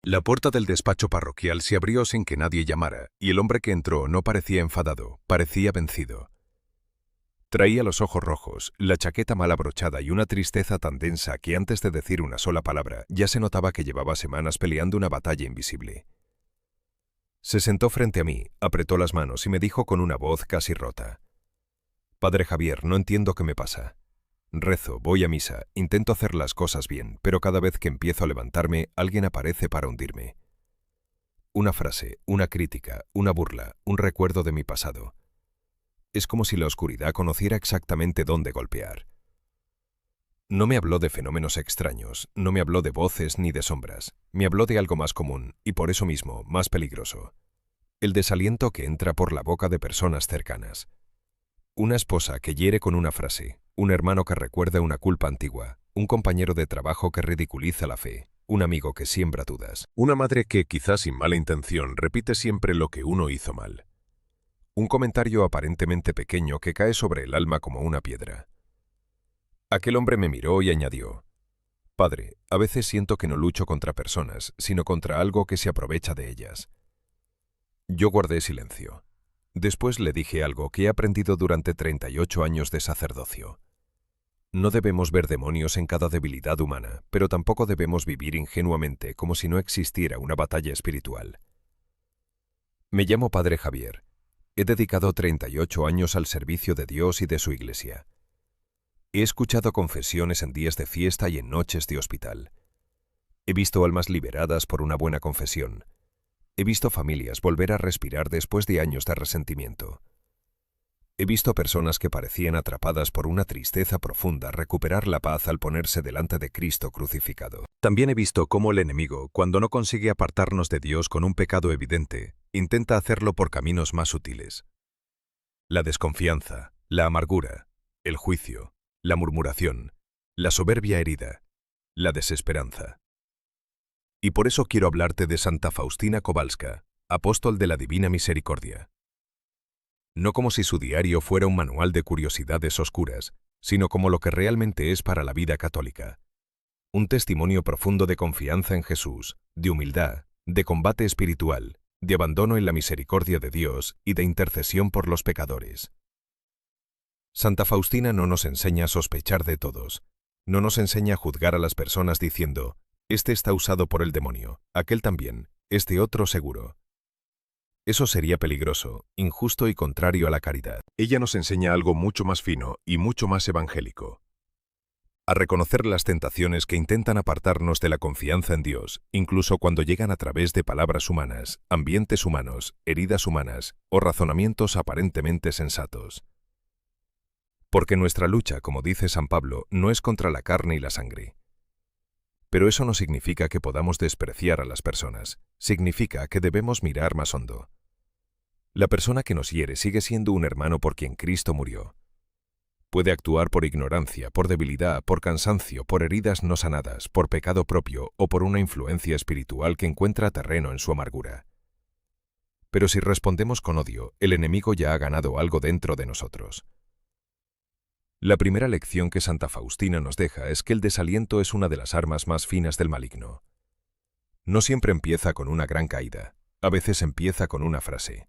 La puerta del despacho parroquial se abrió sin que nadie llamara, y el hombre que entró no parecía enfadado, parecía vencido. Traía los ojos rojos, la chaqueta mal abrochada y una tristeza tan densa que antes de decir una sola palabra ya se notaba que llevaba semanas peleando una batalla invisible. Se sentó frente a mí, apretó las manos y me dijo con una voz casi rota: «Padre Javier, no entiendo qué me pasa. Rezo, voy a misa, intento hacer las cosas bien, pero cada vez que empiezo a levantarme, alguien aparece para hundirme. Una frase, una crítica, una burla, un recuerdo de mi pasado. Es como si la oscuridad conociera exactamente dónde golpear». No me habló de fenómenos extraños, no me habló de voces ni de sombras. Me habló de algo más común, y por eso mismo, más peligroso. El desaliento que entra por la boca de personas cercanas. Una esposa que hiere con una frase, un hermano que recuerda una culpa antigua, un compañero de trabajo que ridiculiza la fe, un amigo que siembra dudas. Una madre que, quizás sin mala intención, repite siempre lo que uno hizo mal. Un comentario aparentemente pequeño que cae sobre el alma como una piedra. Aquel hombre me miró y añadió: «Padre, a veces siento que no lucho contra personas, sino contra algo que se aprovecha de ellas». Yo guardé silencio. Después le dije algo que he aprendido durante 38 años de sacerdocio. No debemos ver demonios en cada debilidad humana, pero tampoco debemos vivir ingenuamente como si no existiera una batalla espiritual. Me llamo Padre Javier. He dedicado 38 años al servicio de Dios y de su Iglesia. He escuchado confesiones en días de fiesta y en noches de hospital. He visto almas liberadas por una buena confesión. He visto familias volver a respirar después de años de resentimiento. He visto personas que parecían atrapadas por una tristeza profunda recuperar la paz al ponerse delante de Cristo crucificado. También he visto cómo el enemigo, cuando no consigue apartarnos de Dios con un pecado evidente, intenta hacerlo por caminos más sutiles. La desconfianza, la amargura, el juicio, la murmuración, la soberbia herida, la desesperanza. Y por eso quiero hablarte de Santa Faustina Kowalska, apóstol de la Divina Misericordia. No como si su diario fuera un manual de curiosidades oscuras, sino como lo que realmente es para la vida católica. Un testimonio profundo de confianza en Jesús, de humildad, de combate espiritual, de abandono en la misericordia de Dios y de intercesión por los pecadores. Santa Faustina no nos enseña a sospechar de todos, no nos enseña a juzgar a las personas diciendo: «Este está usado por el demonio, aquel también, este otro seguro». Eso sería peligroso, injusto y contrario a la caridad. Ella nos enseña algo mucho más fino y mucho más evangélico. A reconocer las tentaciones que intentan apartarnos de la confianza en Dios, incluso cuando llegan a través de palabras humanas, ambientes humanos, heridas humanas o razonamientos aparentemente sensatos. Porque nuestra lucha, como dice San Pablo, no es contra la carne y la sangre. Pero eso no significa que podamos despreciar a las personas, significa que debemos mirar más hondo. La persona que nos hiere sigue siendo un hermano por quien Cristo murió. Puede actuar por ignorancia, por debilidad, por cansancio, por heridas no sanadas, por pecado propio o por una influencia espiritual que encuentra terreno en su amargura. Pero si respondemos con odio, el enemigo ya ha ganado algo dentro de nosotros. La primera lección que Santa Faustina nos deja es que el desaliento es una de las armas más finas del maligno. No siempre empieza con una gran caída, a veces empieza con una frase.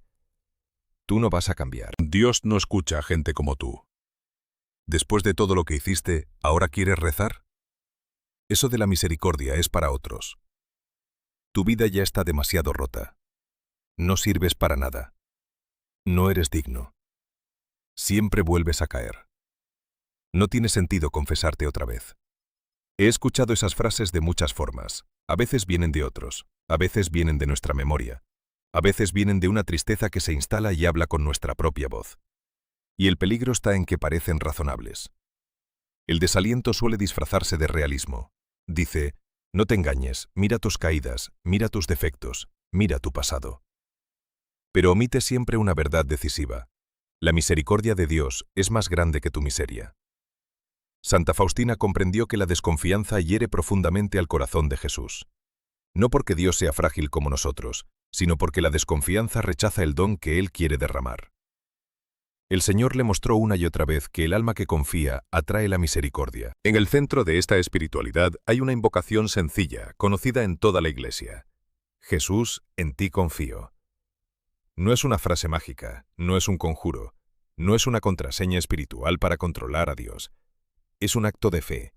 Tú no vas a cambiar. Dios no escucha a gente como tú. Después de todo lo que hiciste, ¿ahora quieres rezar? Eso de la misericordia es para otros. Tu vida ya está demasiado rota. No sirves para nada. No eres digno. Siempre vuelves a caer. No tiene sentido confesarte otra vez. He escuchado esas frases de muchas formas. A veces vienen de otros, a veces vienen de nuestra memoria, a veces vienen de una tristeza que se instala y habla con nuestra propia voz. Y el peligro está en que parecen razonables. El desaliento suele disfrazarse de realismo. Dice: no te engañes, mira tus caídas, mira tus defectos, mira tu pasado. Pero omite siempre una verdad decisiva. La misericordia de Dios es más grande que tu miseria. Santa Faustina comprendió que la desconfianza hiere profundamente al corazón de Jesús. No porque Dios sea frágil como nosotros, sino porque la desconfianza rechaza el don que Él quiere derramar. El Señor le mostró una y otra vez que el alma que confía atrae la misericordia. En el centro de esta espiritualidad hay una invocación sencilla, conocida en toda la Iglesia. Jesús, en ti confío. No es una frase mágica, no es un conjuro, no es una contraseña espiritual para controlar a Dios. Es un acto de fe.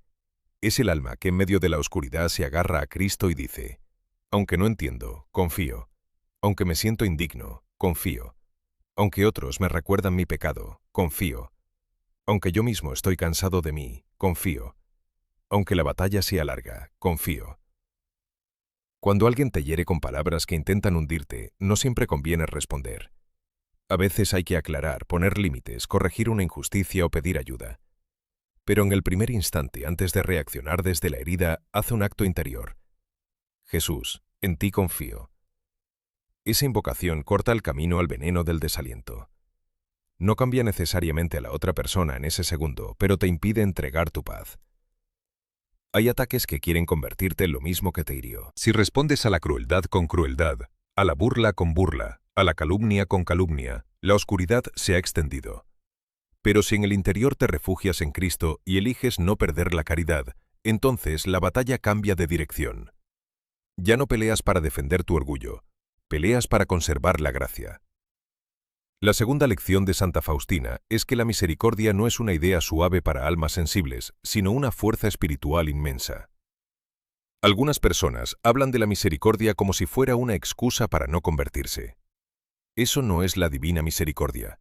Es el alma que en medio de la oscuridad se agarra a Cristo y dice: aunque no entiendo, confío. Aunque me siento indigno, confío. Aunque otros me recuerdan mi pecado, confío. Aunque yo mismo estoy cansado de mí, confío. Aunque la batalla sea larga, confío. Cuando alguien te hiere con palabras que intentan hundirte, no siempre conviene responder. A veces hay que aclarar, poner límites, corregir una injusticia o pedir ayuda. Pero en el primer instante, antes de reaccionar desde la herida, haz un acto interior. Jesús, en ti confío. Esa invocación corta el camino al veneno del desaliento. No cambia necesariamente a la otra persona en ese segundo, pero te impide entregar tu paz. Hay ataques que quieren convertirte en lo mismo que te hirió. Si respondes a la crueldad con crueldad, a la burla con burla, a la calumnia con calumnia, la oscuridad se ha extendido. Pero si en el interior te refugias en Cristo y eliges no perder la caridad, entonces la batalla cambia de dirección. Ya no peleas para defender tu orgullo, peleas para conservar la gracia. La segunda lección de Santa Faustina es que la misericordia no es una idea suave para almas sensibles, sino una fuerza espiritual inmensa. Algunas personas hablan de la misericordia como si fuera una excusa para no convertirse. Eso no es la divina misericordia.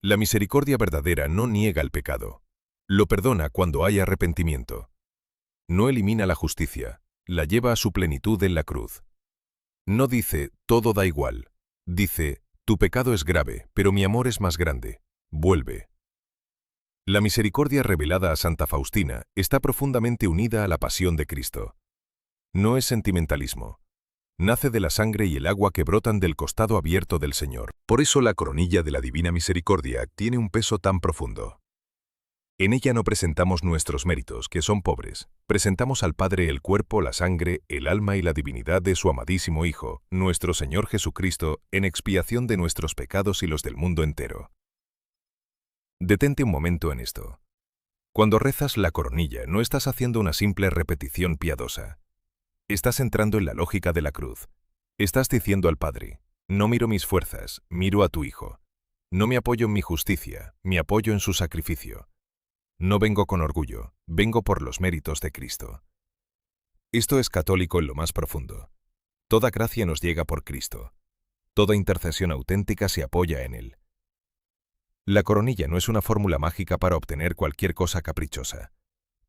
La misericordia verdadera no niega el pecado. Lo perdona cuando hay arrepentimiento. No elimina la justicia, la lleva a su plenitud en la cruz. No dice, todo da igual. Dice, tu pecado es grave, pero mi amor es más grande. Vuelve. La misericordia revelada a Santa Faustina está profundamente unida a la pasión de Cristo. No es sentimentalismo. Nace de la sangre y el agua que brotan del costado abierto del Señor. Por eso la coronilla de la Divina Misericordia tiene un peso tan profundo. En ella no presentamos nuestros méritos, que son pobres. Presentamos al Padre el cuerpo, la sangre, el alma y la divinidad de su amadísimo Hijo, nuestro Señor Jesucristo, en expiación de nuestros pecados y los del mundo entero. Detente un momento en esto. Cuando rezas la coronilla, no estás haciendo una simple repetición piadosa. Estás entrando en la lógica de la cruz. Estás diciendo al Padre: no miro mis fuerzas, miro a tu Hijo. No me apoyo en mi justicia, me apoyo en su sacrificio. No vengo con orgullo, vengo por los méritos de Cristo. Esto es católico en lo más profundo. Toda gracia nos llega por Cristo. Toda intercesión auténtica se apoya en Él. La coronilla no es una fórmula mágica para obtener cualquier cosa caprichosa.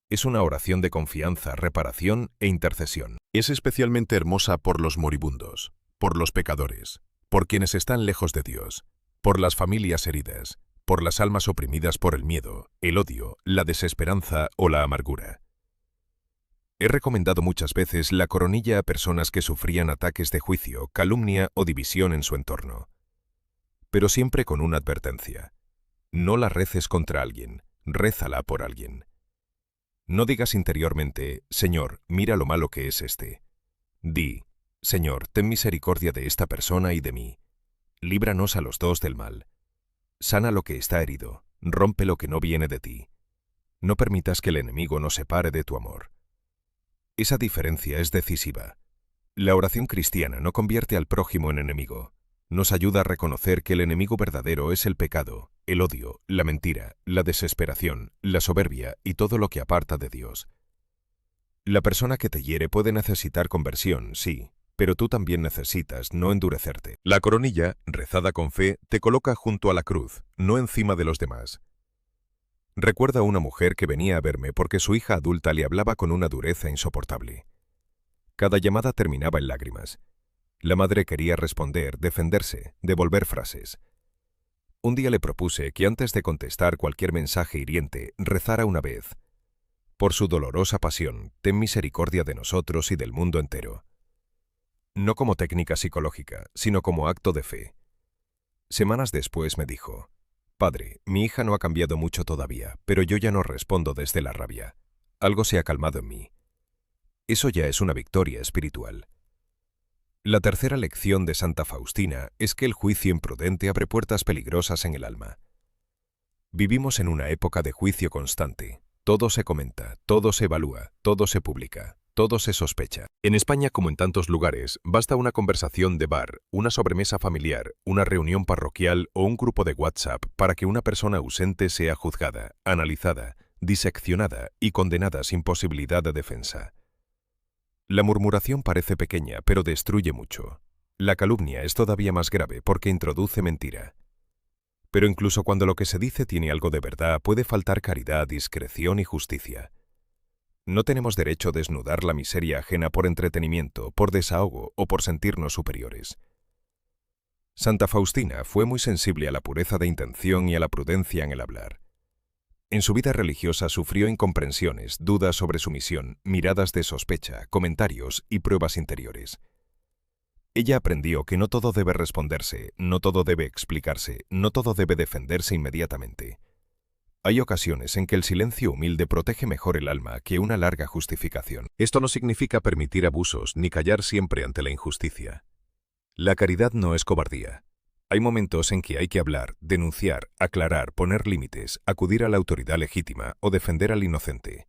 Es una oración de confianza, reparación e intercesión. Es especialmente hermosa por los moribundos, por los pecadores, por quienes están lejos de Dios, por las familias heridas, por las almas oprimidas por el miedo, el odio, la desesperanza o la amargura. He recomendado muchas veces la coronilla a personas que sufrían ataques de juicio, calumnia o división en su entorno. Pero siempre con una advertencia. No la reces contra alguien, rézala por alguien. No digas interiormente: Señor, mira lo malo que es este. Di: Señor, ten misericordia de esta persona y de mí. Líbranos a los dos del mal. Sana lo que está herido, rompe lo que no viene de ti. No permitas que el enemigo nos separe de tu amor. Esa diferencia es decisiva. La oración cristiana no convierte al prójimo en enemigo. Nos ayuda a reconocer que el enemigo verdadero es el pecado, el odio, la mentira, la desesperación, la soberbia y todo lo que aparta de Dios. La persona que te hiere puede necesitar conversión, sí, pero tú también necesitas no endurecerte. La coronilla, rezada con fe, te coloca junto a la cruz, no encima de los demás. Recuerda a una mujer que venía a verme porque su hija adulta le hablaba con una dureza insoportable. Cada llamada terminaba en lágrimas. La madre quería responder, defenderse, devolver frases. Un día le propuse que antes de contestar cualquier mensaje hiriente, rezara una vez: por su dolorosa pasión, ten misericordia de nosotros y del mundo entero. No como técnica psicológica, sino como acto de fe. Semanas después me dijo: Padre, mi hija no ha cambiado mucho todavía, pero yo ya no respondo desde la rabia. Algo se ha calmado en mí. Eso ya es una victoria espiritual. La tercera lección de Santa Faustina es que el juicio imprudente abre puertas peligrosas en el alma. Vivimos en una época de juicio constante. Todo se comenta, todo se evalúa, todo se publica. todo se sospecha. En España, como en tantos lugares, basta una conversación de bar, una sobremesa familiar, una reunión parroquial o un grupo de WhatsApp para que una persona ausente sea juzgada, analizada, diseccionada y condenada sin posibilidad de defensa. La murmuración parece pequeña, pero destruye mucho. La calumnia es todavía más grave porque introduce mentira. Pero incluso cuando lo que se dice tiene algo de verdad, puede faltar caridad, discreción y justicia. No tenemos derecho a desnudar la miseria ajena por entretenimiento, por desahogo o por sentirnos superiores. Santa Faustina fue muy sensible a la pureza de intención y a la prudencia en el hablar. En su vida religiosa sufrió incomprensiones, dudas sobre su misión, miradas de sospecha, comentarios y pruebas interiores. Ella aprendió que no todo debe responderse, no todo debe explicarse, no todo debe defenderse inmediatamente. Hay ocasiones en que el silencio humilde protege mejor el alma que una larga justificación. Esto no significa permitir abusos ni callar siempre ante la injusticia. La caridad no es cobardía. Hay momentos en que hay que hablar, denunciar, aclarar, poner límites, acudir a la autoridad legítima o defender al inocente.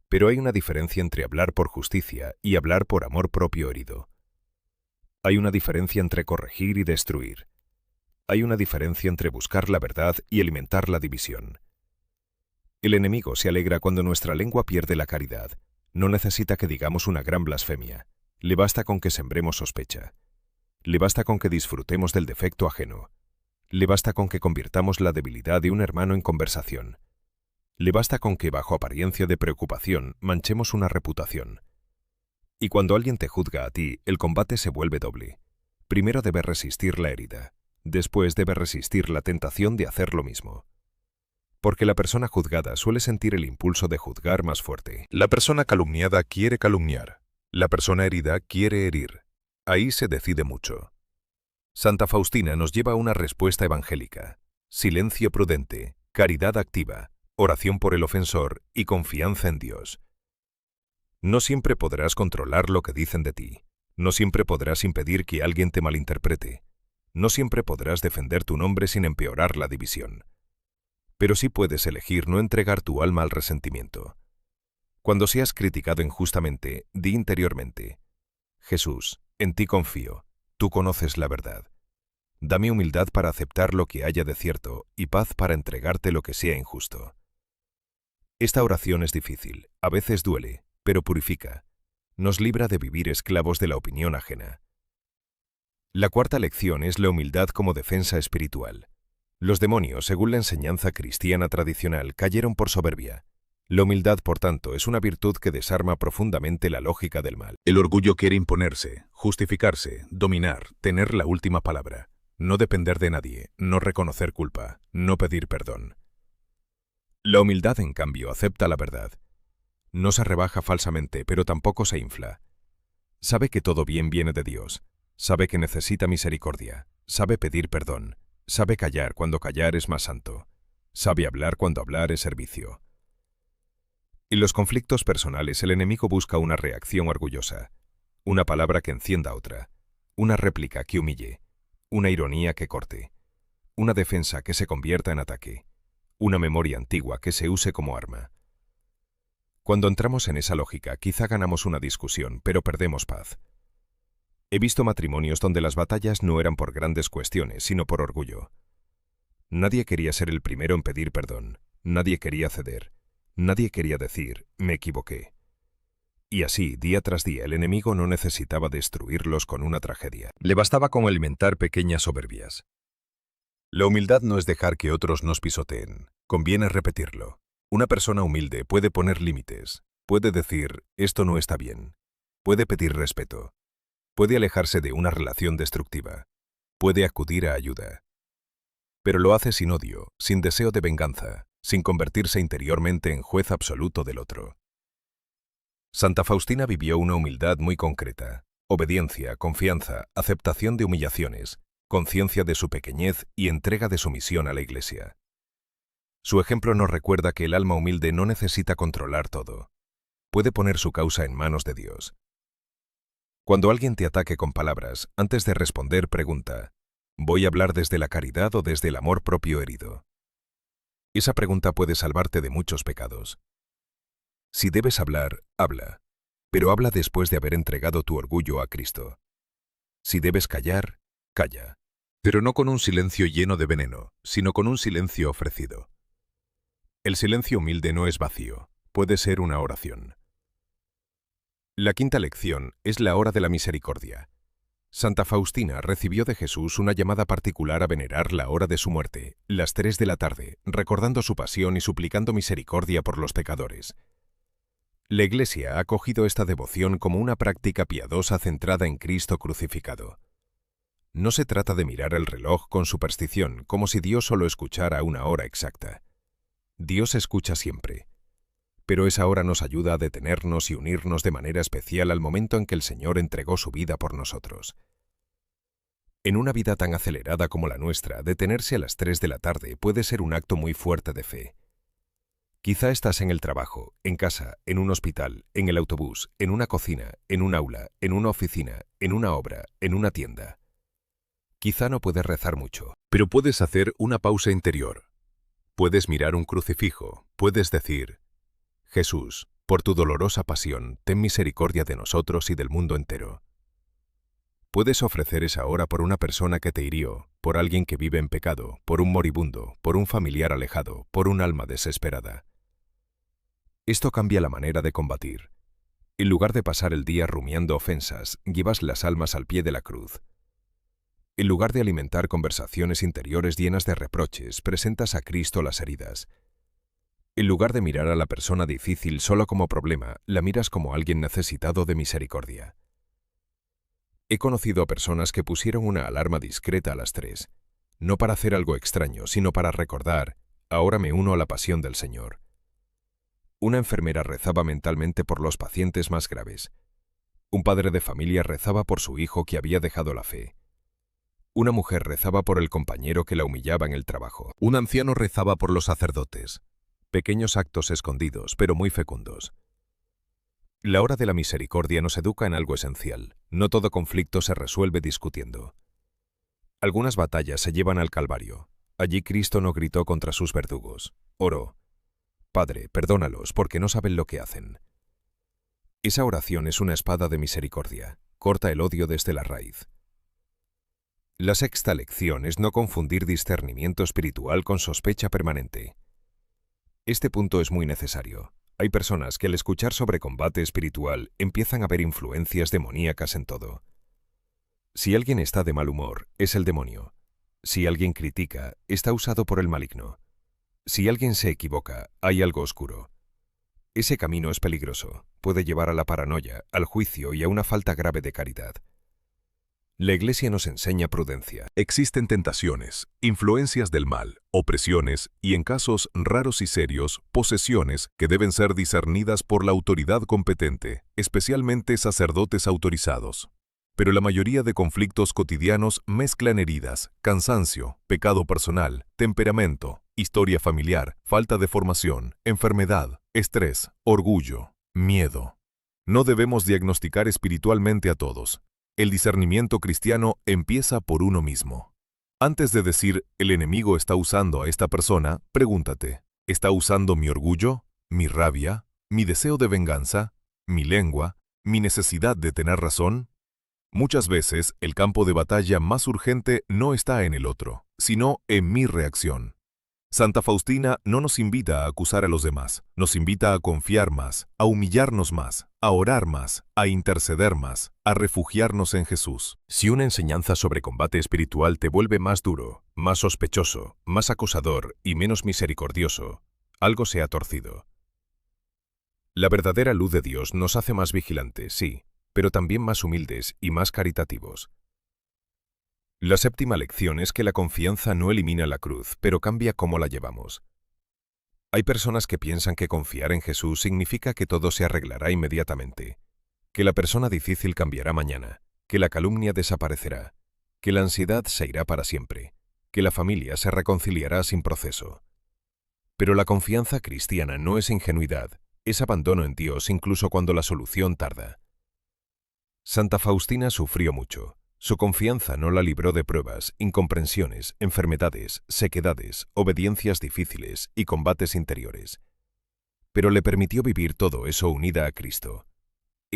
Pero hay una diferencia entre hablar por justicia y hablar por amor propio herido. Hay una diferencia entre corregir y destruir. Hay una diferencia entre buscar la verdad y alimentar la división. El enemigo se alegra cuando nuestra lengua pierde la caridad. No necesita que digamos una gran blasfemia. Le basta con que sembremos sospecha. Le basta con que disfrutemos del defecto ajeno. Le basta con que convirtamos la debilidad de un hermano en conversación. Le basta con que, bajo apariencia de preocupación, manchemos una reputación. Y cuando alguien te juzga a ti, el combate se vuelve doble. Primero debes resistir la herida. Después debe resistir la tentación de hacer lo mismo. Porque la persona juzgada suele sentir el impulso de juzgar más fuerte. La persona calumniada quiere calumniar. La persona herida quiere herir. Ahí se decide mucho. Santa Faustina nos lleva a una respuesta evangélica. Silencio prudente, caridad activa, oración por el ofensor y confianza en Dios. No siempre podrás controlar lo que dicen de ti. No siempre podrás impedir que alguien te malinterprete. No siempre podrás defender tu nombre sin empeorar la división. Pero sí puedes elegir no entregar tu alma al resentimiento. Cuando seas criticado injustamente, di interiormente: Jesús, en ti confío, tú conoces la verdad. Dame humildad para aceptar lo que haya de cierto y paz para entregarte lo que sea injusto. Esta oración es difícil, a veces duele, pero purifica. Nos libra de vivir esclavos de la opinión ajena. La cuarta lección es la humildad como defensa espiritual. Los demonios, según la enseñanza cristiana tradicional, cayeron por soberbia. La humildad, por tanto, es una virtud que desarma profundamente la lógica del mal. El orgullo quiere imponerse, justificarse, dominar, tener la última palabra. No depender de nadie, no reconocer culpa, no pedir perdón. La humildad, en cambio, acepta la verdad. No se rebaja falsamente, pero tampoco se infla. Sabe que todo bien viene de Dios. Sabe que necesita misericordia, sabe pedir perdón, sabe callar cuando callar es más santo, sabe hablar cuando hablar es servicio. En los conflictos personales el enemigo busca una reacción orgullosa, una palabra que encienda otra, una réplica que humille, una ironía que corte, una defensa que se convierta en ataque, una memoria antigua que se use como arma. Cuando entramos en esa lógica, quizá ganamos una discusión, pero perdemos paz. He visto matrimonios donde las batallas no eran por grandes cuestiones, sino por orgullo. Nadie quería ser el primero en pedir perdón, nadie quería ceder, nadie quería decir, me equivoqué. Y así, día tras día, el enemigo no necesitaba destruirlos con una tragedia. Le bastaba con alimentar pequeñas soberbias. La humildad no es dejar que otros nos pisoteen, conviene repetirlo. Una persona humilde puede poner límites, puede decir, esto no está bien, puede pedir respeto. Puede alejarse de una relación destructiva. Puede acudir a ayuda. Pero lo hace sin odio, sin deseo de venganza, sin convertirse interiormente en juez absoluto del otro. Santa Faustina vivió una humildad muy concreta: obediencia, confianza, aceptación de humillaciones, conciencia de su pequeñez y entrega de su misión a la Iglesia. Su ejemplo nos recuerda que el alma humilde no necesita controlar todo. Puede poner su causa en manos de Dios. Cuando alguien te ataque con palabras, antes de responder pregunta: ¿voy a hablar desde la caridad o desde el amor propio herido? Esa pregunta puede salvarte de muchos pecados. Si debes hablar, habla. pero habla después de haber entregado tu orgullo a Cristo. Si debes callar, calla, pero no con un silencio lleno de veneno, sino con un silencio ofrecido. El silencio humilde no es vacío, puede ser una oración. La quinta lección es la hora de la misericordia. Santa Faustina recibió de Jesús una llamada particular a venerar la hora de su muerte, las 3 de la tarde, recordando su pasión y suplicando misericordia por los pecadores. La Iglesia ha acogido esta devoción como una práctica piadosa centrada en Cristo crucificado. No se trata de mirar el reloj con superstición, como si Dios solo escuchara a una hora exacta. Dios escucha siempre. Pero esa hora nos ayuda a detenernos y unirnos de manera especial al momento en que el Señor entregó su vida por nosotros. En una vida tan acelerada como la nuestra, detenerse a las 3 de la tarde puede ser un acto muy fuerte de fe. Quizá estás en el trabajo, en casa, en un hospital, en el autobús, en una cocina, en un aula, en una oficina, en una obra, en una tienda. Quizá no puedes rezar mucho, pero puedes hacer una pausa interior. Puedes mirar un crucifijo, puedes decir: Jesús, por tu dolorosa pasión, ten misericordia de nosotros y del mundo entero. Puedes ofrecer esa hora por una persona que te hirió, por alguien que vive en pecado, por un moribundo, por un familiar alejado, por un alma desesperada. Esto cambia la manera de combatir. En lugar de pasar el día rumiando ofensas, llevas las almas al pie de la cruz. En lugar de alimentar conversaciones interiores llenas de reproches, presentas a Cristo las heridas. En lugar de mirar a la persona difícil solo como problema, la miras como alguien necesitado de misericordia. He conocido a personas que pusieron una alarma discreta a las 3, no para hacer algo extraño, sino para recordar: ahora me uno a la pasión del Señor. Una enfermera rezaba mentalmente por los pacientes más graves. Un padre de familia rezaba por su hijo que había dejado la fe. Una mujer rezaba por el compañero que la humillaba en el trabajo. Un anciano rezaba por los sacerdotes. Pequeños actos escondidos, pero muy fecundos. La hora de la misericordia nos educa en algo esencial. No todo conflicto se resuelve discutiendo. Algunas batallas se llevan al Calvario. Allí Cristo no gritó contra sus verdugos. Oró: Padre, perdónalos, porque no saben lo que hacen. Esa oración es una espada de misericordia. Corta el odio desde la raíz. La sexta lección es no confundir discernimiento espiritual con sospecha permanente. Este punto es muy necesario. Hay personas que al escuchar sobre combate espiritual empiezan a ver influencias demoníacas en todo. Si alguien está de mal humor, es el demonio. Si alguien critica, está usado por el maligno. Si alguien se equivoca, hay algo oscuro. Ese camino es peligroso, puede llevar a la paranoia, al juicio y a una falta grave de caridad. La Iglesia nos enseña prudencia. Existen tentaciones, influencias del mal, opresiones y, en casos raros y serios, posesiones que deben ser discernidas por la autoridad competente, especialmente sacerdotes autorizados. Pero la mayoría de conflictos cotidianos mezclan heridas, cansancio, pecado personal, temperamento, historia familiar, falta de formación, enfermedad, estrés, orgullo, miedo. No debemos diagnosticar espiritualmente a todos. El discernimiento cristiano empieza por uno mismo. Antes de decir, el enemigo está usando a esta persona, pregúntate: ¿está usando mi orgullo, mi rabia, mi deseo de venganza, mi lengua, mi necesidad de tener razón? Muchas veces, el campo de batalla más urgente no está en el otro, sino en mi reacción. Santa Faustina no nos invita a acusar a los demás, nos invita a confiar más, a humillarnos más, a orar más, a interceder más, a refugiarnos en Jesús. Si una enseñanza sobre combate espiritual te vuelve más duro, más sospechoso, más acusador y menos misericordioso, algo se ha torcido. La verdadera luz de Dios nos hace más vigilantes, sí, pero también más humildes y más caritativos. La séptima lección es que la confianza no elimina la cruz, pero cambia cómo la llevamos. Hay personas que piensan que confiar en Jesús significa que todo se arreglará inmediatamente, que la persona difícil cambiará mañana, que la calumnia desaparecerá, que la ansiedad se irá para siempre, que la familia se reconciliará sin proceso. Pero la confianza cristiana no es ingenuidad, es abandono en Dios incluso cuando la solución tarda. Santa Faustina sufrió mucho. Su confianza no la libró de pruebas, incomprensiones, enfermedades, sequedades, obediencias difíciles y combates interiores. Pero le permitió vivir todo eso unida a Cristo.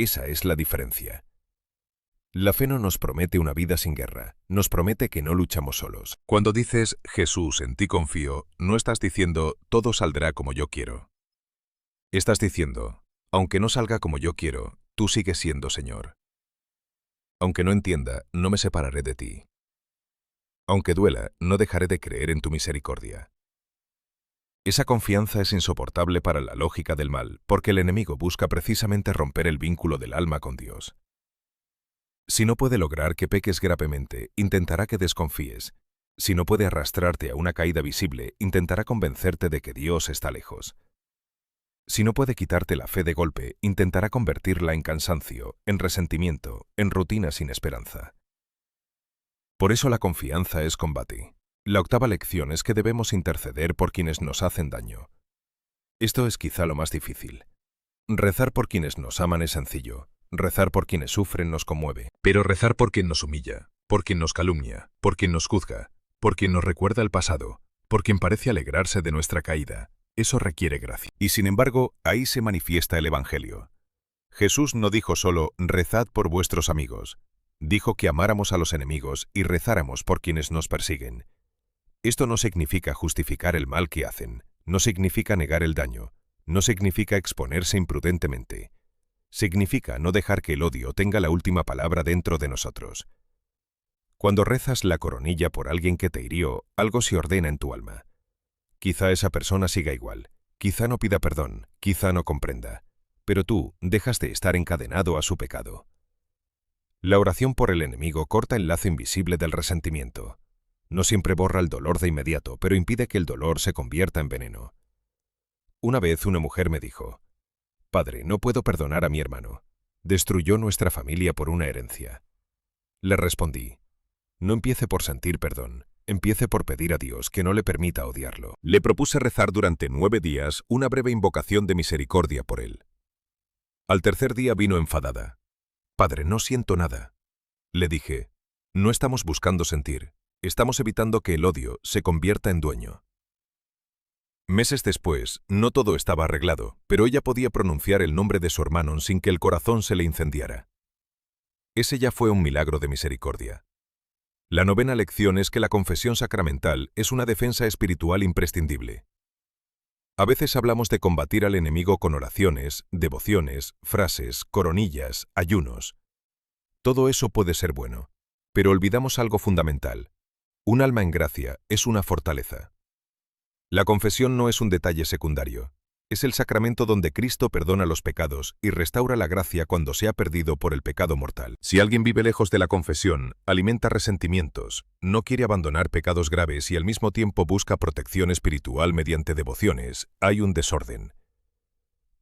Esa es la diferencia. La fe no nos promete una vida sin guerra, nos promete que no luchamos solos. Cuando dices, Jesús, en ti confío, no estás diciendo, todo saldrá como yo quiero. Estás diciendo, aunque no salga como yo quiero, tú sigues siendo Señor. Aunque no entienda, no me separaré de ti. Aunque duela, no dejaré de creer en tu misericordia. Esa confianza es insoportable para la lógica del mal, porque el enemigo busca precisamente romper el vínculo del alma con Dios. Si no puede lograr que peques gravemente, intentará que desconfíes. Si no puede arrastrarte a una caída visible, intentará convencerte de que Dios está lejos. Si no puede quitarte la fe de golpe, intentará convertirla en cansancio, en resentimiento, en rutina sin esperanza. Por eso la confianza es combate. La octava lección es que debemos interceder por quienes nos hacen daño. Esto es quizá lo más difícil. Rezar por quienes nos aman es sencillo. Rezar por quienes sufren nos conmueve. Pero rezar por quien nos humilla, por quien nos calumnia, por quien nos juzga, por quien nos recuerda el pasado, por quien parece alegrarse de nuestra caída, eso requiere gracia. Y sin embargo, ahí se manifiesta el Evangelio. Jesús no dijo solo, rezad por vuestros amigos. Dijo que amáramos a los enemigos y rezáramos por quienes nos persiguen. Esto no significa justificar el mal que hacen, no significa negar el daño, no significa exponerse imprudentemente. Significa no dejar que el odio tenga la última palabra dentro de nosotros. Cuando rezas la coronilla por alguien que te hirió, algo se ordena en tu alma. Quizá esa persona siga igual, quizá no pida perdón, quizá no comprenda, pero tú dejas de estar encadenado a su pecado. La oración por el enemigo corta el lazo invisible del resentimiento. No siempre borra el dolor de inmediato, pero impide que el dolor se convierta en veneno. Una vez una mujer me dijo, «Padre, no puedo perdonar a mi hermano. Destruyó nuestra familia por una herencia». Le respondí, «No empiece por sentir perdón, empiece por pedir a Dios que no le permita odiarlo». Le propuse rezar durante 9 días una breve invocación de misericordia por él. Al tercer día vino enfadada. «Padre, no siento nada». Le dije, «No estamos buscando sentir, estamos evitando que el odio se convierta en dueño». Meses después, no todo estaba arreglado, pero ella podía pronunciar el nombre de su hermano sin que el corazón se le incendiara. Ese ya fue un milagro de misericordia. La novena lección es que la confesión sacramental es una defensa espiritual imprescindible. A veces hablamos de combatir al enemigo con oraciones, devociones, frases, coronillas, ayunos. Todo eso puede ser bueno, pero olvidamos algo fundamental. Un alma en gracia es una fortaleza. La confesión no es un detalle secundario. Es el sacramento donde Cristo perdona los pecados y restaura la gracia cuando se ha perdido por el pecado mortal. Si alguien vive lejos de la confesión, alimenta resentimientos, no quiere abandonar pecados graves y al mismo tiempo busca protección espiritual mediante devociones, hay un desorden.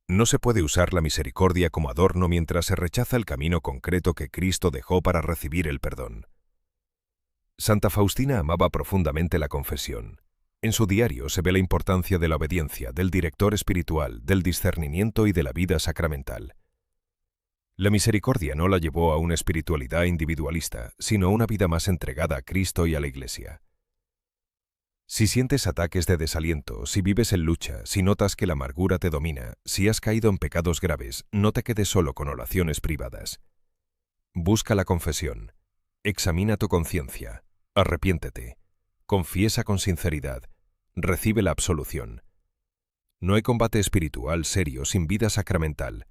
No se puede usar la misericordia como adorno mientras se rechaza el camino concreto que Cristo dejó para recibir el perdón. Santa Faustina amaba profundamente la confesión. En su diario se ve la importancia de la obediencia, del director espiritual, del discernimiento y de la vida sacramental. La misericordia no la llevó a una espiritualidad individualista, sino a una vida más entregada a Cristo y a la Iglesia. Si sientes ataques de desaliento, si vives en lucha, si notas que la amargura te domina, si has caído en pecados graves, no te quedes solo con oraciones privadas. Busca la confesión. Examina tu conciencia. Arrepiéntete. Confiesa con sinceridad. Recibe la absolución. No hay combate espiritual serio sin vida sacramental.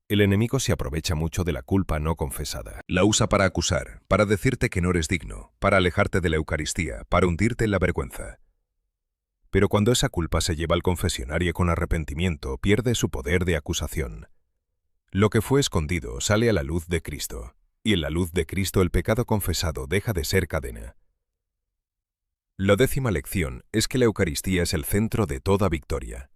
El enemigo se aprovecha mucho de la culpa no confesada. La usa para acusar, para decirte que no eres digno, para alejarte de la Eucaristía, para hundirte en la vergüenza. Pero cuando esa culpa se lleva al confesionario con arrepentimiento, pierde su poder de acusación. Lo que fue escondido sale a la luz de Cristo, y en la luz de Cristo el pecado confesado deja de ser cadena. La 10ª lección es que la Eucaristía es el centro de toda victoria.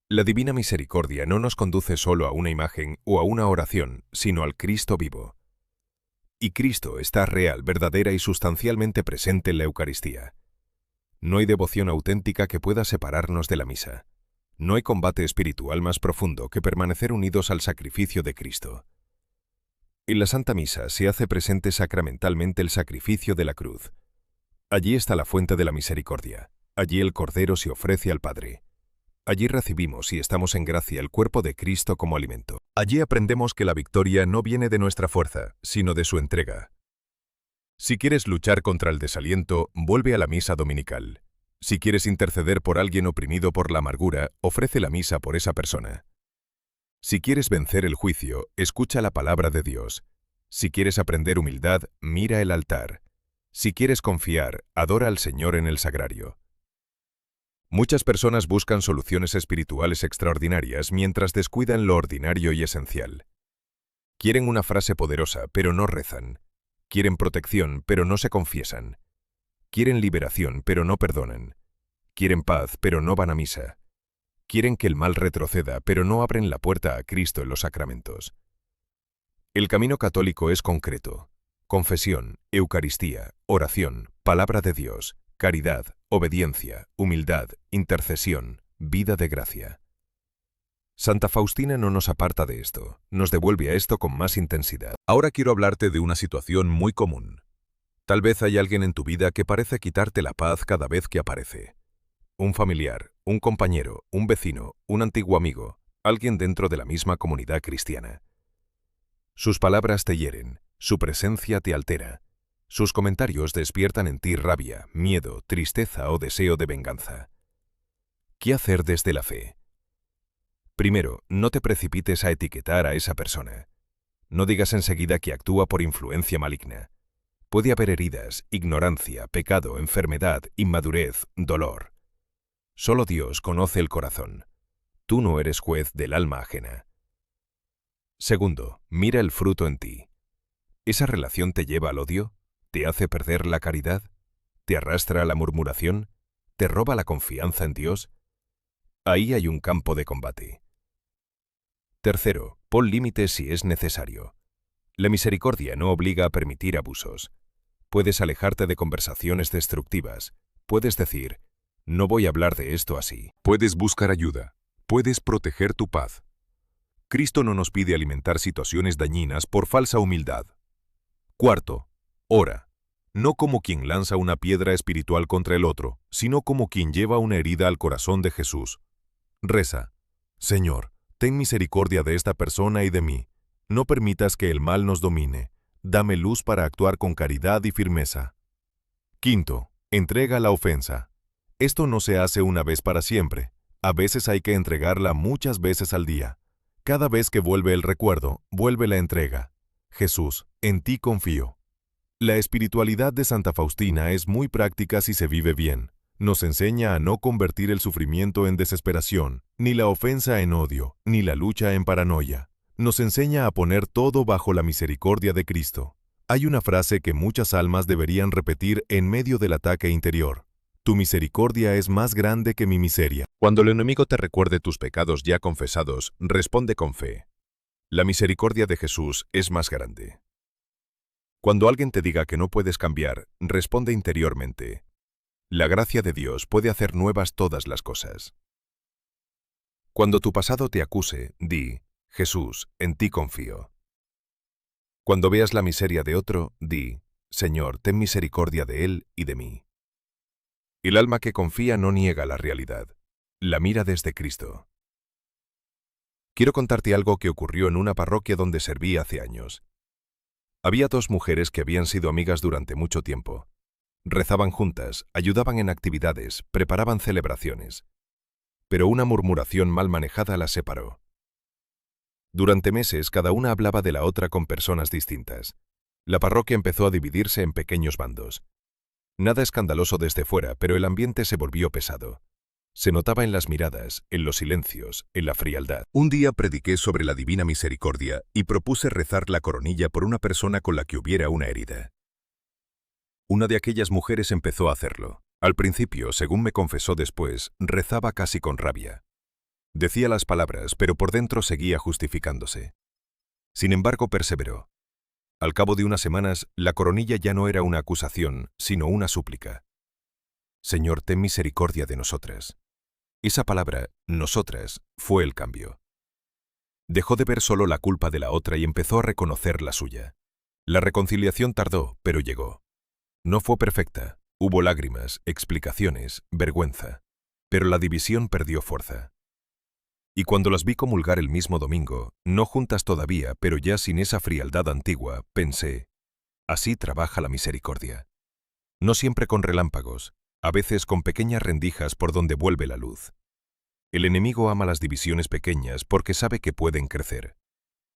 La divina misericordia no nos conduce solo a una imagen o a una oración, sino al Cristo vivo. Y Cristo está real, verdadera y sustancialmente presente en la Eucaristía. No hay devoción auténtica que pueda separarnos de la misa. No hay combate espiritual más profundo que permanecer unidos al sacrificio de Cristo. En la Santa Misa se hace presente sacramentalmente el sacrificio de la cruz. Allí está la fuente de la misericordia. Allí el Cordero se ofrece al Padre. Allí recibimos y estamos en gracia el cuerpo de Cristo como alimento. Allí aprendemos que la victoria no viene de nuestra fuerza, sino de su entrega. Si quieres luchar contra el desaliento, vuelve a la misa dominical. Si quieres interceder por alguien oprimido por la amargura, ofrece la misa por esa persona. Si quieres vencer el juicio, escucha la palabra de Dios. Si quieres aprender humildad, mira el altar. Si quieres confiar, adora al Señor en el sagrario. Muchas personas buscan soluciones espirituales extraordinarias mientras descuidan lo ordinario y esencial. Quieren una frase poderosa, pero no rezan. Quieren protección, pero no se confiesan. Quieren liberación, pero no perdonan. Quieren paz, pero no van a misa. Quieren que el mal retroceda, pero no abren la puerta a Cristo en los sacramentos. El camino católico es concreto. Confesión, Eucaristía, oración, palabra de Dios, caridad, obediencia, humildad, intercesión, vida de gracia. Santa Faustina no nos aparta de esto, nos devuelve a esto con más intensidad. Ahora quiero hablarte de una situación muy común. Tal vez hay alguien en tu vida que parece quitarte la paz cada vez que aparece. Un familiar, un compañero, un vecino, un antiguo amigo, alguien dentro de la misma comunidad cristiana. Sus palabras te hieren, su presencia te altera. Sus comentarios despiertan en ti rabia, miedo, tristeza o deseo de venganza. ¿Qué hacer desde la fe? Primero, no te precipites a etiquetar a esa persona. No digas enseguida que actúa por influencia maligna. Puede haber heridas, ignorancia, pecado, enfermedad, inmadurez, dolor. Solo Dios conoce el corazón. Tú no eres juez del alma ajena. Segundo, mira el fruto en ti. ¿Esa relación te lleva al odio? ¿Te hace perder la caridad? ¿Te arrastra a la murmuración? ¿Te roba la confianza en Dios? Ahí hay un campo de combate. Tercero, pon límites si es necesario. La misericordia no obliga a permitir abusos. Puedes alejarte de conversaciones destructivas. Puedes decir, no voy a hablar de esto así. Puedes buscar ayuda. Puedes proteger tu paz. Cristo no nos pide alimentar situaciones dañinas por falsa humildad. Cuarto, ora. No como quien lanza una piedra espiritual contra el otro, sino como quien lleva una herida al corazón de Jesús. Reza. Señor, ten misericordia de esta persona y de mí. No permitas que el mal nos domine. Dame luz para actuar con caridad y firmeza. Quinto, entrega la ofensa. Esto no se hace una vez para siempre. A veces hay que entregarla muchas veces al día. Cada vez que vuelve el recuerdo, vuelve la entrega. Jesús, en ti confío. La espiritualidad de Santa Faustina es muy práctica si se vive bien. Nos enseña a no convertir el sufrimiento en desesperación, ni la ofensa en odio, ni la lucha en paranoia. Nos enseña a poner todo bajo la misericordia de Cristo. Hay una frase que muchas almas deberían repetir en medio del ataque interior. Tu misericordia es más grande que mi miseria. Cuando el enemigo te recuerde tus pecados ya confesados, responde con fe. La misericordia de Jesús es más grande. Cuando alguien te diga que no puedes cambiar, responde interiormente. La gracia de Dios puede hacer nuevas todas las cosas. Cuando tu pasado te acuse, di, Jesús, en ti confío. Cuando veas la miseria de otro, di, Señor, ten misericordia de él y de mí. El alma que confía no niega la realidad, la mira desde Cristo. Quiero contarte algo que ocurrió en una parroquia donde serví hace años. Había dos mujeres que habían sido amigas durante mucho tiempo. Rezaban juntas, ayudaban en actividades, preparaban celebraciones. Pero una murmuración mal manejada las separó. Durante meses cada una hablaba de la otra con personas distintas. La parroquia empezó a dividirse en pequeños bandos. Nada escandaloso desde fuera, pero el ambiente se volvió pesado. Se notaba en las miradas, en los silencios, en la frialdad. Un día prediqué sobre la Divina Misericordia y propuse rezar la coronilla por una persona con la que hubiera una herida. Una de aquellas mujeres empezó a hacerlo. Al principio, según me confesó después, rezaba casi con rabia. Decía las palabras, pero por dentro seguía justificándose. Sin embargo, perseveró. Al cabo de unas semanas, la coronilla ya no era una acusación, sino una súplica. Señor, ten misericordia de nosotras. Esa palabra, nosotras, fue el cambio. Dejó de ver solo la culpa de la otra y empezó a reconocer la suya. La reconciliación tardó, pero llegó. No fue perfecta. Hubo lágrimas, explicaciones, vergüenza. Pero la división perdió fuerza. Y cuando las vi comulgar el mismo domingo, no juntas todavía, pero ya sin esa frialdad antigua, pensé, así trabaja la misericordia. No siempre con relámpagos, a veces con pequeñas rendijas por donde vuelve la luz. El enemigo ama las divisiones pequeñas porque sabe que pueden crecer.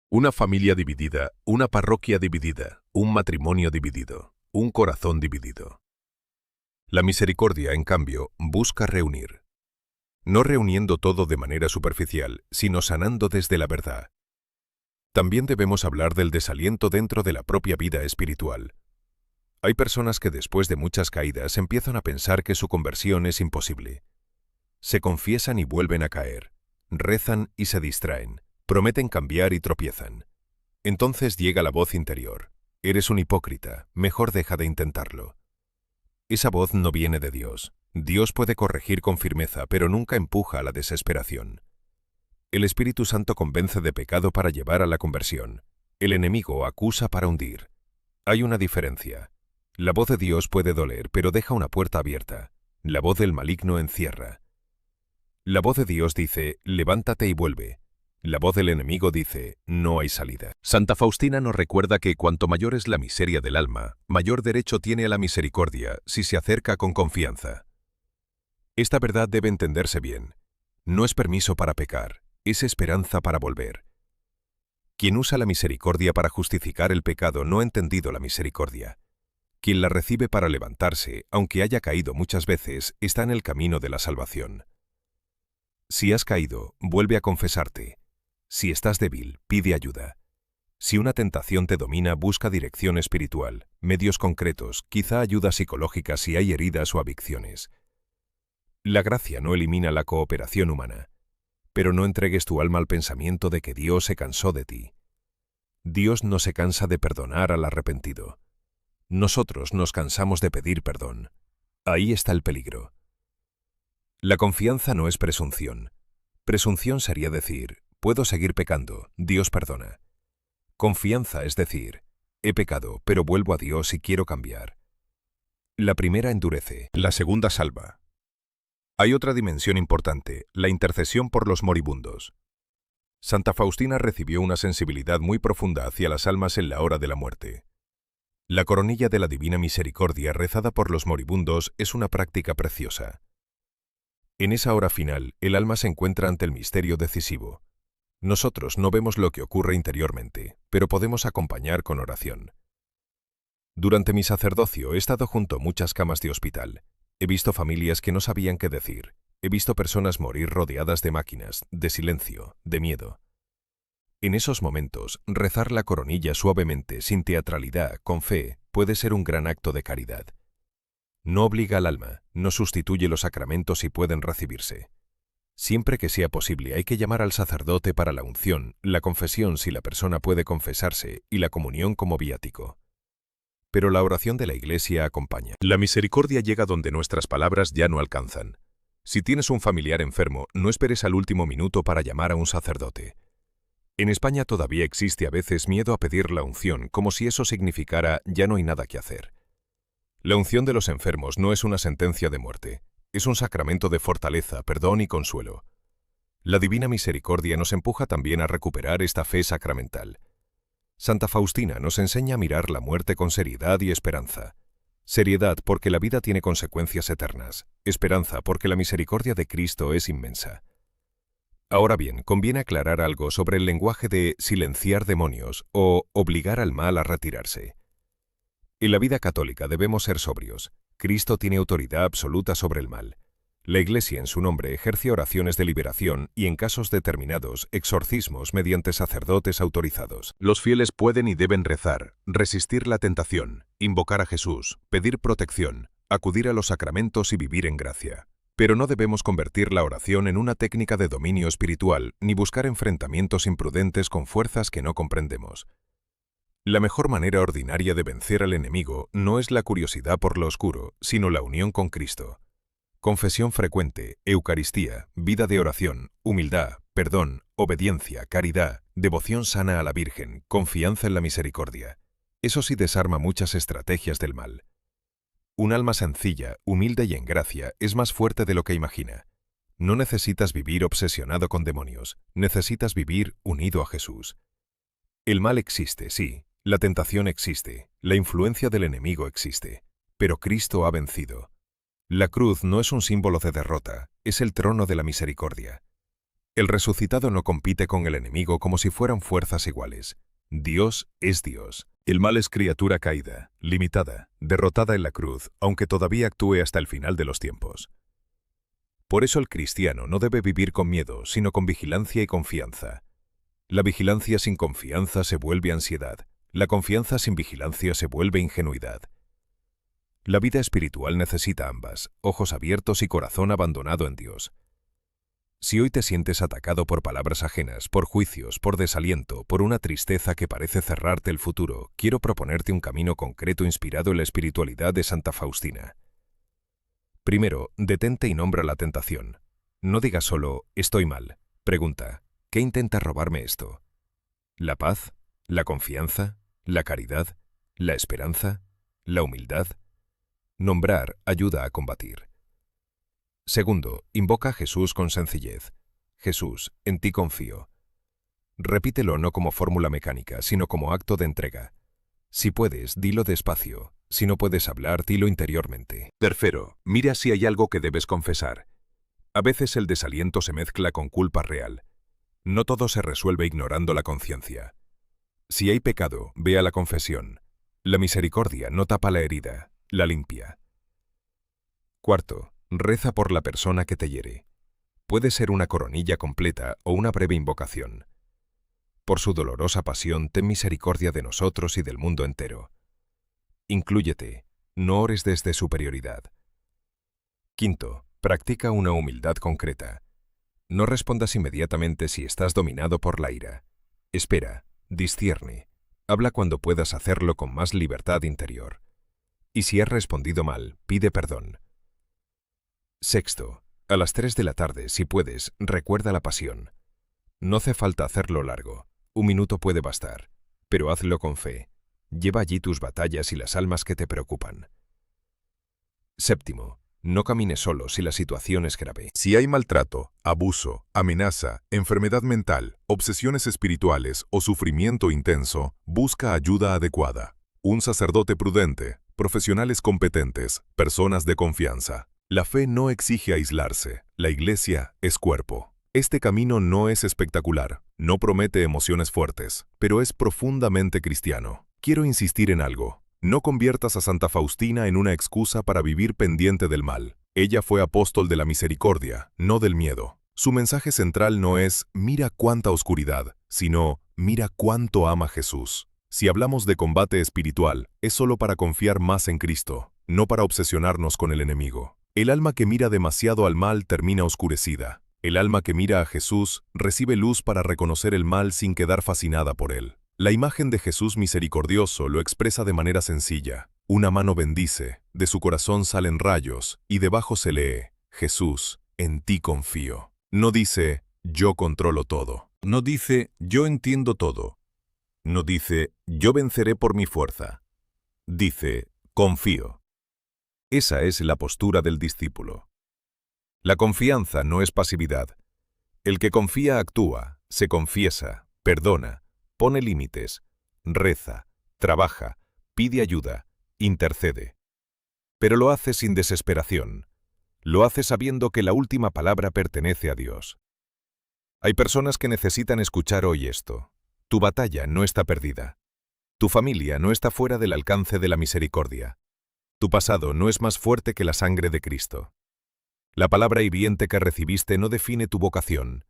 Una familia dividida, una parroquia dividida, un matrimonio dividido, un corazón dividido. La misericordia, en cambio, busca reunir. No reuniendo todo de manera superficial, sino sanando desde la verdad. También debemos hablar del desaliento dentro de la propia vida espiritual. Hay personas que después de muchas caídas empiezan a pensar que su conversión es imposible. Se confiesan y vuelven a caer, rezan y se distraen, prometen cambiar y tropiezan. Entonces llega la voz interior: eres un hipócrita, mejor deja de intentarlo. Esa voz no viene de Dios. Dios puede corregir con firmeza, pero nunca empuja a la desesperación. El Espíritu Santo convence de pecado para llevar a la conversión. El enemigo acusa para hundir. Hay una diferencia. La voz de Dios puede doler, pero deja una puerta abierta. La voz del maligno encierra. La voz de Dios dice, levántate y vuelve. La voz del enemigo dice, no hay salida. Santa Faustina nos recuerda que cuanto mayor es la miseria del alma, mayor derecho tiene a la misericordia si se acerca con confianza. Esta verdad debe entenderse bien. No es permiso para pecar, es esperanza para volver. Quien usa la misericordia para justificar el pecado no ha entendido la misericordia. Quien la recibe para levantarse, aunque haya caído muchas veces, está en el camino de la salvación. Si has caído, vuelve a confesarte. Si estás débil, pide ayuda. Si una tentación te domina, busca dirección espiritual, medios concretos, quizá ayuda psicológica si hay heridas o adicciones. La gracia no elimina la cooperación humana, pero no entregues tu alma al pensamiento de que Dios se cansó de ti. Dios no se cansa de perdonar al arrepentido. Nosotros nos cansamos de pedir perdón. Ahí está el peligro. La confianza no es presunción. Presunción sería decir, puedo seguir pecando, Dios perdona. Confianza es decir, he pecado, pero vuelvo a Dios y quiero cambiar. La primera endurece, la segunda salva. Hay otra dimensión importante, la intercesión por los moribundos. Santa Faustina recibió una sensibilidad muy profunda hacia las almas en la hora de la muerte. La coronilla de la Divina Misericordia rezada por los moribundos es una práctica preciosa. En esa hora final, el alma se encuentra ante el misterio decisivo. Nosotros no vemos lo que ocurre interiormente, pero podemos acompañar con oración. Durante mi sacerdocio he estado junto a muchas camas de hospital. He visto familias que no sabían qué decir. He visto personas morir rodeadas de máquinas, de silencio, de miedo. En esos momentos, rezar la coronilla suavemente, sin teatralidad, con fe, puede ser un gran acto de caridad. No obliga al alma, no sustituye los sacramentos si pueden recibirse. Siempre que sea posible hay que llamar al sacerdote para la unción, la confesión si la persona puede confesarse y la comunión como viático. Pero la oración de la Iglesia acompaña. La misericordia llega donde nuestras palabras ya no alcanzan. Si tienes un familiar enfermo, no esperes al último minuto para llamar a un sacerdote. En España todavía existe a veces miedo a pedir la unción, como si eso significara ya no hay nada que hacer. La unción de los enfermos no es una sentencia de muerte, es un sacramento de fortaleza, perdón y consuelo. La Divina Misericordia nos empuja también a recuperar esta fe sacramental. Santa Faustina nos enseña a mirar la muerte con seriedad y esperanza. Seriedad porque la vida tiene consecuencias eternas, esperanza porque la misericordia de Cristo es inmensa. Ahora bien, conviene aclarar algo sobre el lenguaje de silenciar demonios o obligar al mal a retirarse. En la vida católica debemos ser sobrios. Cristo tiene autoridad absoluta sobre el mal. La Iglesia en su nombre ejerce oraciones de liberación y en casos determinados exorcismos mediante sacerdotes autorizados. Los fieles pueden y deben rezar, resistir la tentación, invocar a Jesús, pedir protección, acudir a los sacramentos y vivir en gracia. Pero no debemos convertir la oración en una técnica de dominio espiritual ni buscar enfrentamientos imprudentes con fuerzas que no comprendemos. La mejor manera ordinaria de vencer al enemigo no es la curiosidad por lo oscuro, sino la unión con Cristo. Confesión frecuente, Eucaristía, vida de oración, humildad, perdón, obediencia, caridad, devoción sana a la Virgen, confianza en la misericordia. Eso sí desarma muchas estrategias del mal. Un alma sencilla, humilde y en gracia es más fuerte de lo que imagina. No necesitas vivir obsesionado con demonios, necesitas vivir unido a Jesús. El mal existe, sí, la tentación existe, la influencia del enemigo existe, pero Cristo ha vencido. La cruz no es un símbolo de derrota, es el trono de la misericordia. El resucitado no compite con el enemigo como si fueran fuerzas iguales. Dios es Dios. El mal es criatura caída, limitada, derrotada en la cruz, aunque todavía actúe hasta el final de los tiempos. Por eso el cristiano no debe vivir con miedo, sino con vigilancia y confianza. La vigilancia sin confianza se vuelve ansiedad. La confianza sin vigilancia se vuelve ingenuidad. La vida espiritual necesita ambas, ojos abiertos y corazón abandonado en Dios. Si hoy te sientes atacado por palabras ajenas, por juicios, por desaliento, por una tristeza que parece cerrarte el futuro, quiero proponerte un camino concreto inspirado en la espiritualidad de Santa Faustina. Primero, detente y nombra la tentación. No digas solo, estoy mal. Pregunta, ¿qué intenta robarme esto? ¿La paz? ¿La confianza? ¿La caridad? ¿La esperanza? ¿La humildad? Nombrar ayuda a combatir. Segundo, invoca a Jesús con sencillez. Jesús, en ti confío. Repítelo no como fórmula mecánica, sino como acto de entrega. Si puedes, dilo despacio. Si no puedes hablar, dilo interiormente. Tercero, mira si hay algo que debes confesar. A veces el desaliento se mezcla con culpa real. No todo se resuelve ignorando la conciencia. Si hay pecado, ve a la confesión. La misericordia no tapa la herida, la limpia. Cuarto, reza por la persona que te hiere. Puede ser una coronilla completa o una breve invocación. Por su dolorosa pasión, ten misericordia de nosotros y del mundo entero. Inclúyete, no ores desde superioridad. Quinto, practica una humildad concreta. No respondas inmediatamente si estás dominado por la ira. Espera, discierne. Habla cuando puedas hacerlo con más libertad interior. Y si has respondido mal, pide perdón. Sexto, a las 3 de la tarde, si puedes, recuerda la pasión. No hace falta hacerlo largo. 1 minuto puede bastar. Pero hazlo con fe. Lleva allí tus batallas y las almas que te preocupan. Séptimo, no camines solo si la situación es grave. Si hay maltrato, abuso, amenaza, enfermedad mental, obsesiones espirituales o sufrimiento intenso, busca ayuda adecuada. Un sacerdote prudente, profesionales competentes, personas de confianza. La fe no exige aislarse. La Iglesia es cuerpo. Este camino no es espectacular, no promete emociones fuertes, pero es profundamente cristiano. Quiero insistir en algo. No conviertas a Santa Faustina en una excusa para vivir pendiente del mal. Ella fue apóstol de la misericordia, no del miedo. Su mensaje central no es «mira cuánta oscuridad», sino «mira cuánto ama Jesús». Si hablamos de combate espiritual, es solo para confiar más en Cristo, no para obsesionarnos con el enemigo. El alma que mira demasiado al mal termina oscurecida. El alma que mira a Jesús recibe luz para reconocer el mal sin quedar fascinada por él. La imagen de Jesús misericordioso lo expresa de manera sencilla. Una mano bendice, de su corazón salen rayos, y debajo se lee, Jesús, en ti confío. No dice, yo controlo todo. No dice, yo entiendo todo. No dice, yo venceré por mi fuerza. Dice, confío. Esa es la postura del discípulo. La confianza no es pasividad. El que confía actúa, se confiesa, perdona, pone límites, reza, trabaja, pide ayuda, intercede. Pero lo hace sin desesperación. Lo hace sabiendo que la última palabra pertenece a Dios. Hay personas que necesitan escuchar hoy esto. Tu batalla no está perdida. Tu familia no está fuera del alcance de la misericordia. Tu pasado no es más fuerte que la sangre de Cristo. La palabra hiriente que recibiste no define tu vocación.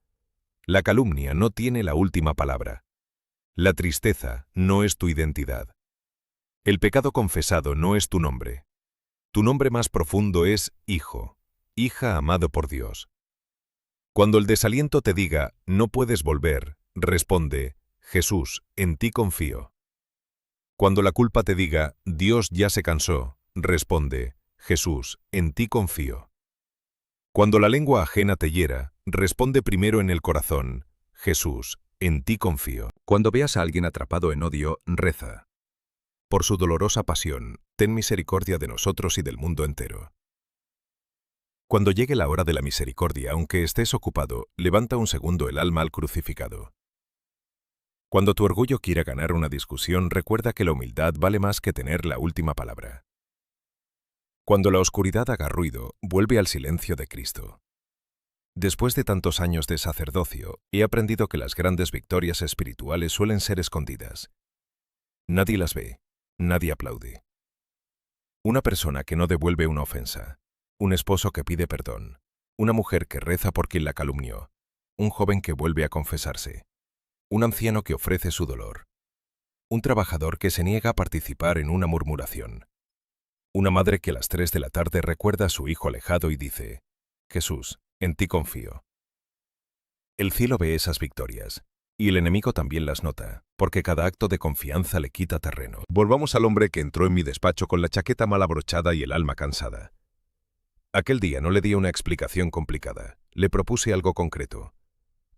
La calumnia no tiene la última palabra. La tristeza no es tu identidad. El pecado confesado no es tu nombre. Tu nombre más profundo es hijo, hija amado por Dios. Cuando el desaliento te diga, no puedes volver, responde, Jesús, en ti confío. Cuando la culpa te diga, Dios ya se cansó, responde, Jesús, en ti confío. Cuando la lengua ajena te hiera, responde primero en el corazón, Jesús, en ti confío. Cuando veas a alguien atrapado en odio, reza. Por su dolorosa pasión, ten misericordia de nosotros y del mundo entero. Cuando llegue la hora de la misericordia, aunque estés ocupado, levanta un segundo el alma al crucificado. Cuando tu orgullo quiera ganar una discusión, recuerda que la humildad vale más que tener la última palabra. Cuando la oscuridad haga ruido, vuelve al silencio de Cristo. Después de tantos años de sacerdocio, he aprendido que las grandes victorias espirituales suelen ser escondidas. Nadie las ve, nadie aplaude. Una persona que no devuelve una ofensa, un esposo que pide perdón, una mujer que reza por quien la calumnió, un joven que vuelve a confesarse, un anciano que ofrece su dolor, un trabajador que se niega a participar en una murmuración, una madre que a las 3 de la tarde recuerda a su hijo alejado y dice: Jesús, en ti confío. El cielo ve esas victorias, y el enemigo también las nota, porque cada acto de confianza le quita terreno. Volvamos al hombre que entró en mi despacho con la chaqueta mal abrochada y el alma cansada. Aquel día no le di una explicación complicada, le propuse algo concreto.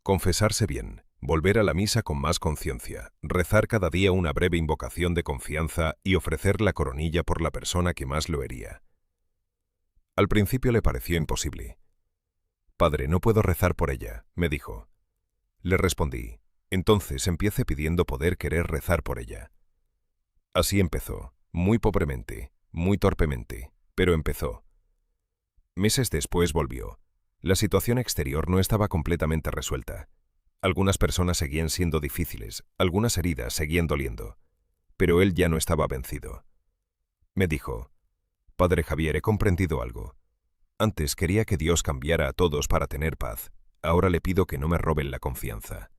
Confesarse bien, volver a la misa con más conciencia, rezar cada día una breve invocación de confianza y ofrecer la coronilla por la persona que más lo hería. Al principio le pareció imposible. «Padre, no puedo rezar por ella», me dijo. Le respondí: «Entonces empiece pidiendo poder querer rezar por ella». Así empezó, muy pobremente, muy torpemente, pero empezó. Meses después volvió. La situación exterior no estaba completamente resuelta. Algunas personas seguían siendo difíciles, algunas heridas seguían doliendo. Pero él ya no estaba vencido. Me dijo: «Padre Javier, he comprendido algo. Antes quería que Dios cambiara a todos para tener paz. Ahora le pido que no me roben la confianza».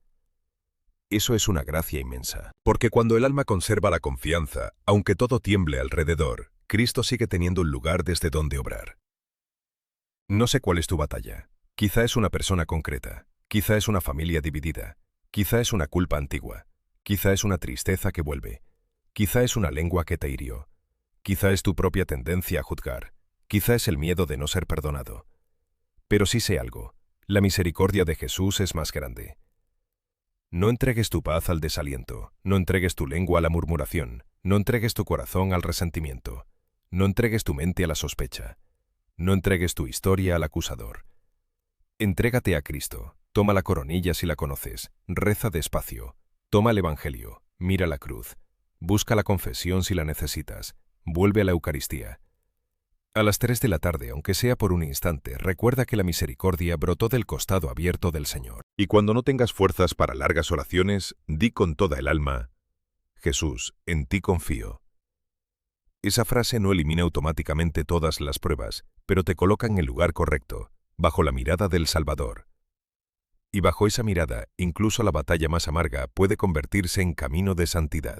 Eso es una gracia inmensa. Porque cuando el alma conserva la confianza, aunque todo tiemble alrededor, Cristo sigue teniendo un lugar desde donde obrar. No sé cuál es tu batalla. Quizá es una persona concreta, quizá es una familia dividida, quizá es una culpa antigua, quizá es una tristeza que vuelve, quizá es una lengua que te hirió, quizá es tu propia tendencia a juzgar, quizá es el miedo de no ser perdonado. Pero sí sé algo, la misericordia de Jesús es más grande. No entregues tu paz al desaliento, no entregues tu lengua a la murmuración, no entregues tu corazón al resentimiento, no entregues tu mente a la sospecha. No entregues tu historia al acusador. Entrégate a Cristo, toma la coronilla si la conoces, reza despacio, toma el Evangelio, mira la cruz, busca la confesión si la necesitas, vuelve a la Eucaristía. A las 3 de la tarde, aunque sea por un instante, recuerda que la misericordia brotó del costado abierto del Señor. Y cuando no tengas fuerzas para largas oraciones, di con toda el alma: Jesús, en ti confío. Esa frase no elimina automáticamente todas las pruebas, pero te coloca en el lugar correcto, bajo la mirada del Salvador. Y bajo esa mirada, incluso la batalla más amarga puede convertirse en camino de santidad.